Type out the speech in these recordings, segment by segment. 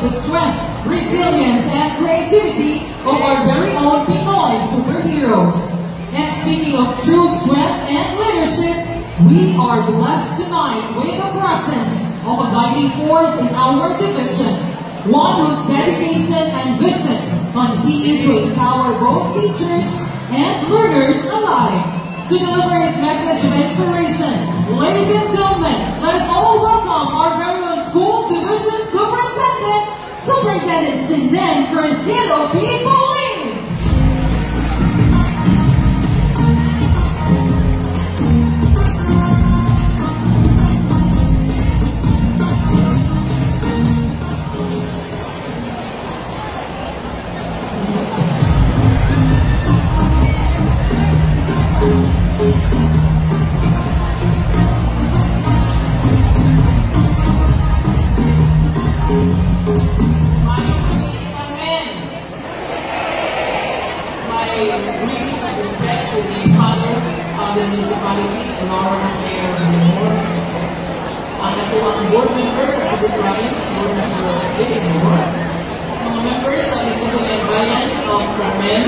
the strength, resilience, and creativity of our very own Pinoy superheroes. And speaking of true strength and leadership, we are blessed tonight with the presence of a guiding force in our division, one whose dedication and vision continue to empower both teachers and learners alike. To deliver his message of inspiration, ladies and gentlemen, let us all welcome our very own Schools Division Superintendent Sinden Crisilo P. Pauling. Greetings of respect to the Father of the municipality, Honorable Mayor Limor, ang atuang board member sa Cebu Province, board member Billy Limor, mga members of the Subuyan Bayan of Carmen,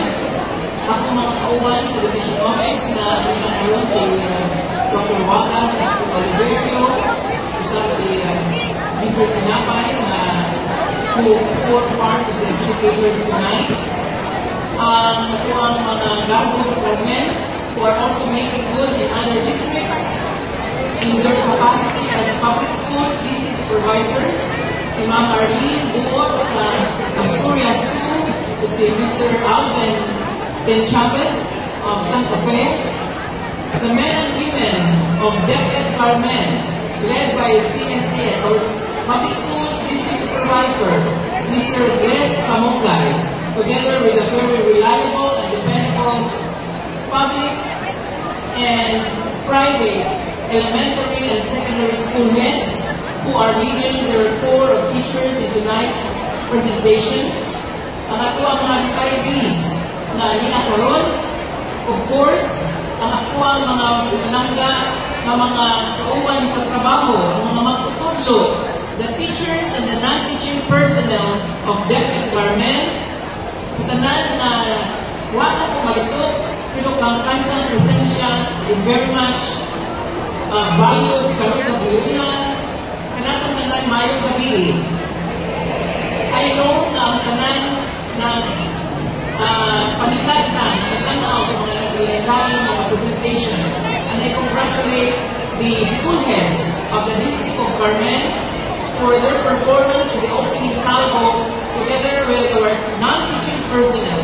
ako mga kauban sa Division Office na ayon si Dr. Wagas, Dr. Oliverio, si Mr. Pinapay who form part of the educators tonight. Ito ang mga garbo sa Carmen who are also making good in other districts in their capacity as public schools district supervisors. Si Ma'am Arlene Buot sa Asturias School, si Mr. Alvin Chavez of Santa Fe. The men and women of DepEd Carmen, led by PSDS, our public schools district supervisor, Mr. Gles Camongay, together with a very reliable and dependable public and private elementary and secondary school heads who are leading their corps of teachers in tonight's presentation. Ang ako ang mga retirees na hinakaroon, of course, ang ako ang mga pinalangga na mga kauban sa trabaho, ang mga magtutudlo, the teachers and the non-teaching personnel of DepEd Carmen, sa tanan na wala ko malitok, pero ang kansang presensya is very much valued karon na buunan, kanatong tanan mayong gabi. I know na ang tanan na panikat na natanaw sa mga naglalagay mga presentations, and I congratulate the school heads of the District of Carmen for their performance in the opening salvo, together with our non-teaching personnel,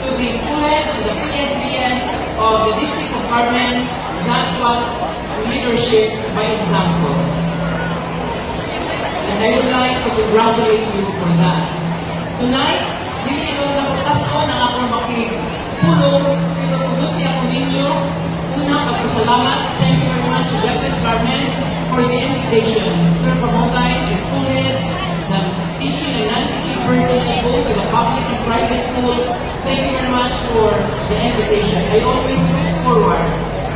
to the school heads and the PSDS of the District of Carmen. That was leadership by example. And I would like to congratulate you for that. Tonight, hindi ito napuntas ko na ako makipulong, pero tuguti ako ninyo. Una, pagpasalamat. Thank you very much, DepEd Carmen, for the invitation. Sir Pamongay, the school heads, the teaching and non-teaching personnel, both in the public and private schools, thank you very much for the invitation. I always look forward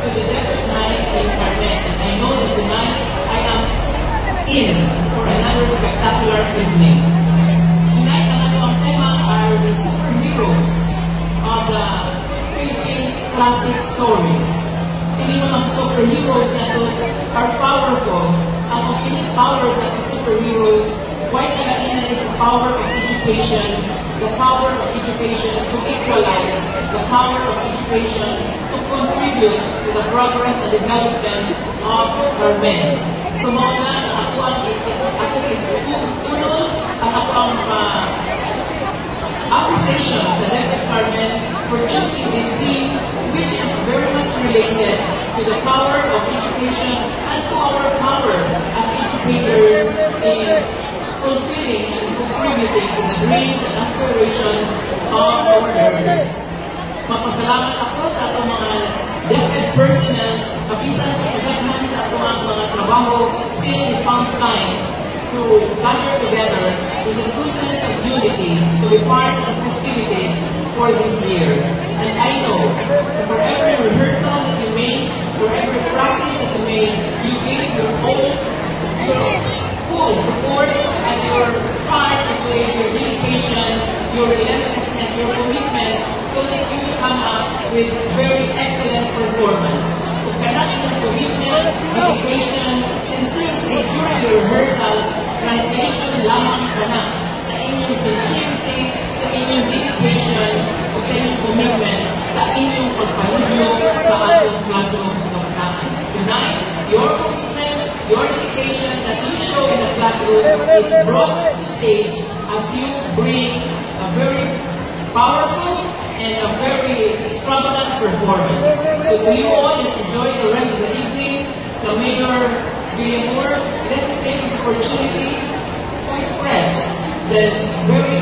to the DepEd night in Carmen, and I know that tonight I am in for another spectacular evening. Tonight, ang tema are the superheroes of the Philippine classic stories. Hindi mga superheroes na ito are powerful. Ang magiging powers of the superheroes, why talaga is the power of education, the power of education to equalize, the power of education to contribute to the progress and development of our men. So mga ako ang unol, ako ang appreciation sa DepEd Carmen for choosing this theme, which is very much related to the power of education and to our power as educators in fulfilling and contributing to the dreams and aspirations of our learners. Magpasalamat ako sa atong mga DepEd personnel, kabisan sa kagaghan sa atong mga trabaho, still we found time to gather together with the closeness of unity to be part of the festivities for this year. And I know that for every rehearsal that you made, for every practice that you made, you gave your full support and your heart congratulate your dedication, your relentlessness, your commitment, so that you will come up with very excellent performance. Kung kailangan inyong commitment, dedication, sincerity during your rehearsals, translation lamang ko na sa inyong sincerity, sa inyong dedication, o sa inyong commitment, sa inyong pagpalugyo sa atong classroom sa kabataan. Tonight, your commitment, your dedication that you show in the classroom is brought to stage as you bring a very powerful and a very extravagant performance. So to you all, let's enjoy the rest of the evening. To Mayor Villamor, let me take this opportunity to express the very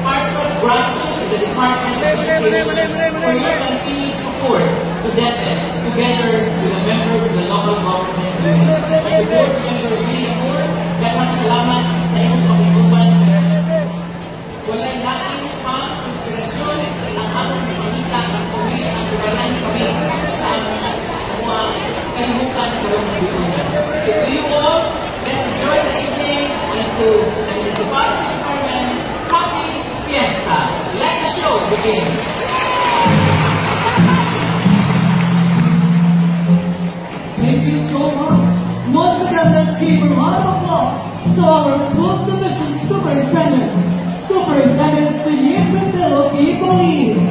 heartfelt gratitude to the Department of Education for your continued support to DepEd, together with the members of the local government unit. At the board member Villamor, daghang salamat sa inyong pakiguban. Walay lain pa inspirasyon ang among ipakita ang pumili ang tubalan kami sa mga kalimutan karong bilunan. So to you all, let's enjoy the evening and to the municipality department, happy fiesta. Let the show begin. Thank you so much. Once again, let's give a round of applause to our Schools Division Superintendent Senior Priscilla P. Believe.